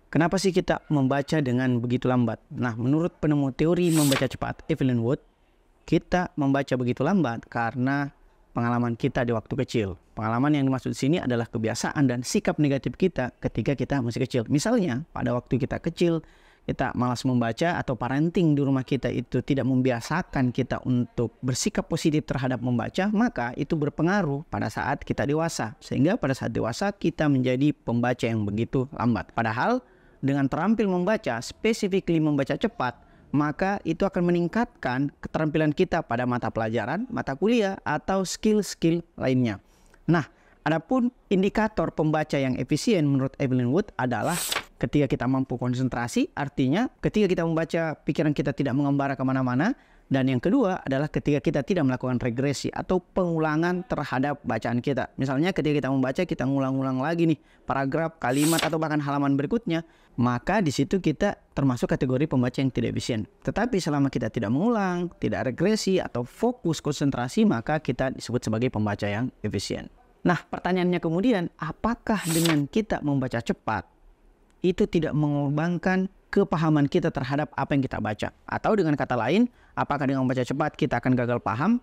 Kenapa sih kita membaca dengan begitu lambat? Nah, menurut penemu teori membaca cepat, Evelyn Wood, kita membaca begitu lambat karena pengalaman kita di waktu kecil. Pengalaman yang dimaksud di sini adalah kebiasaan dan sikap negatif kita ketika kita masih kecil. Misalnya, pada waktu kita kecil, kita malas membaca atau parenting di rumah kita itu tidak membiasakan kita untuk bersikap positif terhadap membaca, maka itu berpengaruh pada saat kita dewasa. Sehingga pada saat dewasa kita menjadi pembaca yang begitu lambat. Padahal dengan terampil membaca, specifically membaca cepat, maka itu akan meningkatkan keterampilan kita pada mata pelajaran, mata kuliah, atau skill-skill lainnya. Nah, adapun indikator pembaca yang efisien menurut Evelyn Wood adalah ketika kita mampu konsentrasi, artinya ketika kita membaca pikiran kita tidak mengembara kemana-mana. Dan yang kedua adalah ketika kita tidak melakukan regresi atau pengulangan terhadap bacaan kita. Misalnya ketika kita membaca, kita ngulang-ulang lagi nih paragraf, kalimat, atau bahkan halaman berikutnya. Maka di situ kita termasuk kategori pembaca yang tidak efisien. Tetapi selama kita tidak mengulang, tidak regresi, atau fokus konsentrasi, maka kita disebut sebagai pembaca yang efisien. Nah, pertanyaannya kemudian, apakah dengan kita membaca cepat, itu tidak mengorbankan kepahaman kita terhadap apa yang kita baca? Atau dengan kata lain, apakah dengan membaca cepat kita akan gagal paham?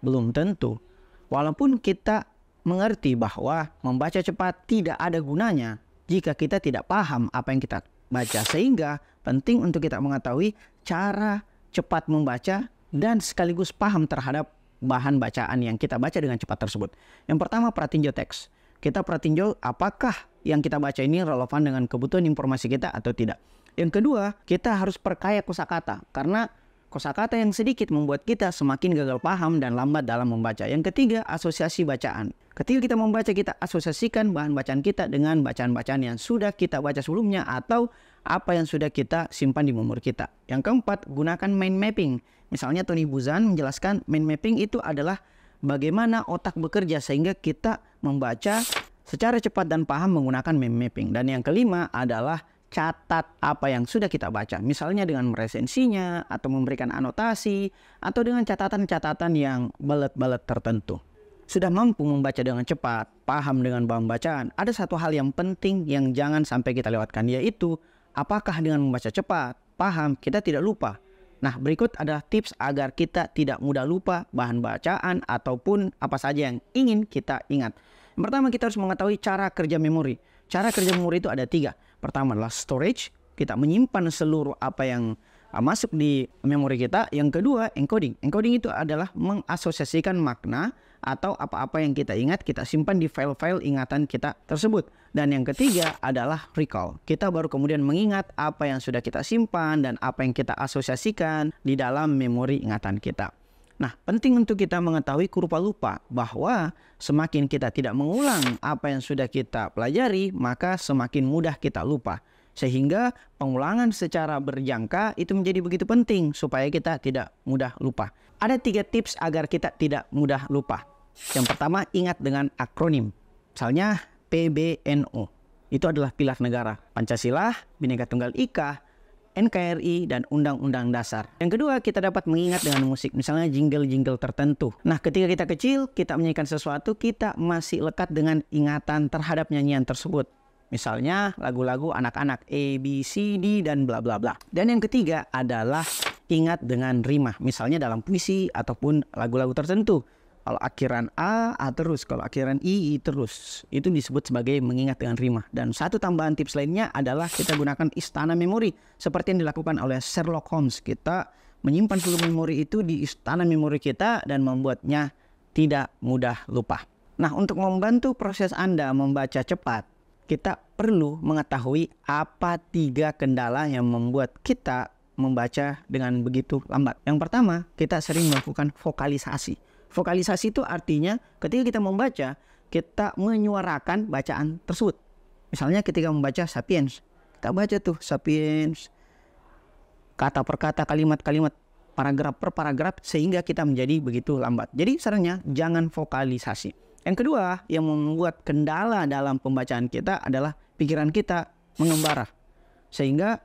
Belum tentu. Walaupun kita mengerti bahwa membaca cepat tidak ada gunanya jika kita tidak paham apa yang kita baca. Sehingga penting untuk kita mengetahui cara cepat membaca dan sekaligus paham terhadap bahan bacaan yang kita baca dengan cepat tersebut. Yang pertama, pratinjo teks. Kita pratinjo apakah yang kita baca ini relevan dengan kebutuhan informasi kita atau tidak. Yang kedua, kita harus perkaya kosakata, karena kosakata yang sedikit membuat kita semakin gagal paham dan lambat dalam membaca. Yang ketiga, asosiasi bacaan. Ketika kita membaca, kita asosiasikan bahan bacaan kita dengan bacaan-bacaan yang sudah kita baca sebelumnya atau apa yang sudah kita simpan di memori kita. Yang keempat, gunakan mind mapping. Misalnya Tony Buzan menjelaskan mind mapping itu adalah bagaimana otak bekerja sehingga kita membaca secara cepat dan paham menggunakan mind mapping. Dan yang kelima adalah catat apa yang sudah kita baca. Misalnya dengan meresensinya atau memberikan anotasi atau dengan catatan-catatan yang bullet-bullet tertentu. Sudah mampu membaca dengan cepat, paham dengan bahan bacaan, ada satu hal yang penting yang jangan sampai kita lewatkan, yaitu apakah dengan membaca cepat, paham, kita tidak lupa. Nah, berikut adalah tips agar kita tidak mudah lupa bahan bacaan ataupun apa saja yang ingin kita ingat. Yang pertama, kita harus mengetahui cara kerja memori. Cara kerja memori itu ada 3. Pertama adalah storage, kita menyimpan seluruh apa yang masuk di memori kita. Yang kedua, encoding. Encoding itu adalah mengasosiasikan makna atau apa-apa yang kita ingat, kita simpan di file-file ingatan kita tersebut. Dan yang ketiga adalah recall. Kita baru kemudian mengingat apa yang sudah kita simpan dan apa yang kita asosiasikan di dalam memori ingatan kita. Nah, penting untuk kita mengetahui kurva lupa, bahwa semakin kita tidak mengulang apa yang sudah kita pelajari, maka semakin mudah kita lupa. Sehingga pengulangan secara berjangka itu menjadi begitu penting supaya kita tidak mudah lupa. Ada 3 tips agar kita tidak mudah lupa. Yang pertama, ingat dengan akronim. Misalnya PBNU. Itu adalah pilar negara. Pancasila, Bhinneka Tunggal Ika, NKRI, dan Undang-Undang Dasar. Yang kedua, kita dapat mengingat dengan musik, misalnya jingle-jingle tertentu. Nah, ketika kita kecil, kita menyanyikan sesuatu, kita masih lekat dengan ingatan terhadap nyanyian tersebut. Misalnya lagu-lagu anak-anak A, B, C, D, dan bla bla bla. Dan yang ketiga adalah ingat dengan rima, misalnya dalam puisi ataupun lagu-lagu tertentu. Kalau akhiran A terus, kalau akhiran I terus. Itu disebut sebagai mengingat dengan rima. Dan satu tambahan tips lainnya adalah kita gunakan istana memori. Seperti yang dilakukan oleh Sherlock Holmes. Kita menyimpan seluruh memori itu di istana memori kita dan membuatnya tidak mudah lupa. Nah, untuk membantu proses Anda membaca cepat, kita perlu mengetahui apa 3 kendala yang membuat kita membaca dengan begitu lambat. Yang pertama, kita sering melakukan vokalisasi. Vokalisasi itu artinya ketika kita membaca, kita menyuarakan bacaan tersebut. Misalnya ketika membaca Sapiens, kita baca tuh Sapiens, kata per kata, kalimat-kalimat, paragraf per paragraf, sehingga kita menjadi begitu lambat. Jadi sarannya jangan vokalisasi. Yang kedua yang membuat kendala dalam pembacaan kita adalah pikiran kita mengembara. Sehingga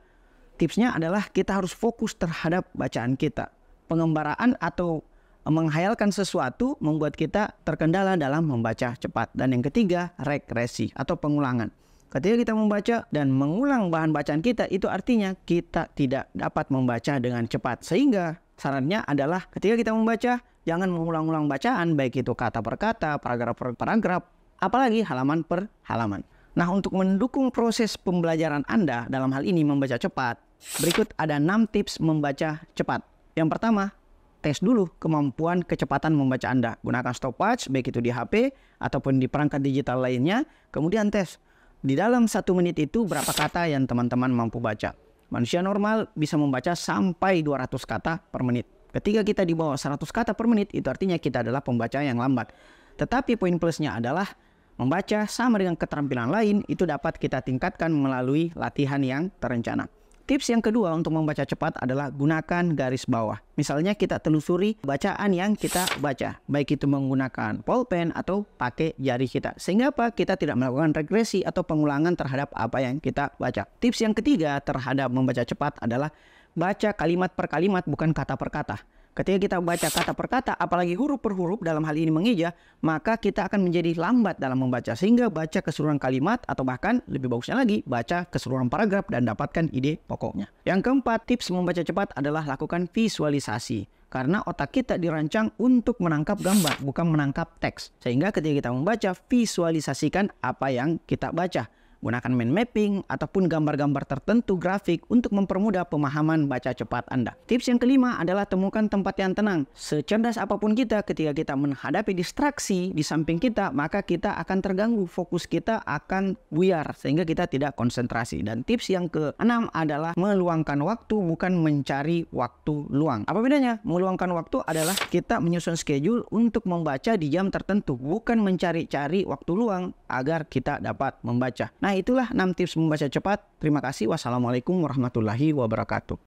tipsnya adalah kita harus fokus terhadap bacaan kita. Pengembaraan atau menghayalkan sesuatu membuat kita terkendala dalam membaca cepat. Dan yang ketiga, regresi atau pengulangan. Ketika kita membaca dan mengulang bahan bacaan kita, itu artinya kita tidak dapat membaca dengan cepat. Sehingga sarannya adalah ketika kita membaca, jangan mengulang-ulang bacaan, baik itu kata per kata, paragraf per paragraf, apalagi halaman per halaman. Nah, untuk mendukung proses pembelajaran Anda dalam hal ini membaca cepat, berikut ada 6 tips membaca cepat. Yang pertama, tes dulu kemampuan kecepatan membaca Anda. Gunakan stopwatch, baik itu di HP ataupun di perangkat digital lainnya, kemudian tes. Di dalam 1 menit itu berapa kata yang teman-teman mampu baca. Manusia normal bisa membaca sampai 200 kata per menit. Ketika kita di bawah 100 kata per menit, itu artinya kita adalah pembaca yang lambat. Tetapi poin plusnya adalah membaca sama dengan keterampilan lain, itu dapat kita tingkatkan melalui latihan yang terencana. Tips yang kedua untuk membaca cepat adalah gunakan garis bawah. Misalnya kita telusuri bacaan yang kita baca, baik itu menggunakan pulpen atau pakai jari kita. Sehingga apa? Kita tidak melakukan regresi atau pengulangan terhadap apa yang kita baca. Tips yang ketiga terhadap membaca cepat adalah baca kalimat per kalimat, bukan kata per kata. Ketika kita baca kata per kata, apalagi huruf per huruf dalam hal ini mengeja, maka kita akan menjadi lambat dalam membaca. Sehingga baca keseluruhan kalimat atau bahkan lebih bagusnya lagi, baca keseluruhan paragraf dan dapatkan ide pokoknya. Yang keempat, tips membaca cepat adalah lakukan visualisasi. Karena otak kita dirancang untuk menangkap gambar, bukan menangkap teks. Sehingga ketika kita membaca, visualisasikan apa yang kita baca. Gunakan mind mapping ataupun gambar-gambar tertentu grafik untuk mempermudah pemahaman baca cepat Anda. Tips yang kelima adalah temukan tempat yang tenang. Secerdas apapun kita, ketika kita menghadapi distraksi di samping kita, maka kita akan terganggu, fokus kita akan buyar sehingga kita tidak konsentrasi. Dan tips yang keenam adalah meluangkan waktu, bukan mencari waktu luang. Apa bedanya? Meluangkan waktu adalah kita menyusun schedule untuk membaca di jam tertentu, bukan mencari-cari waktu luang agar kita dapat membaca. Nah, itulah 6 tips membaca cepat. Terima kasih. Wassalamualaikum warahmatullahi wabarakatuh.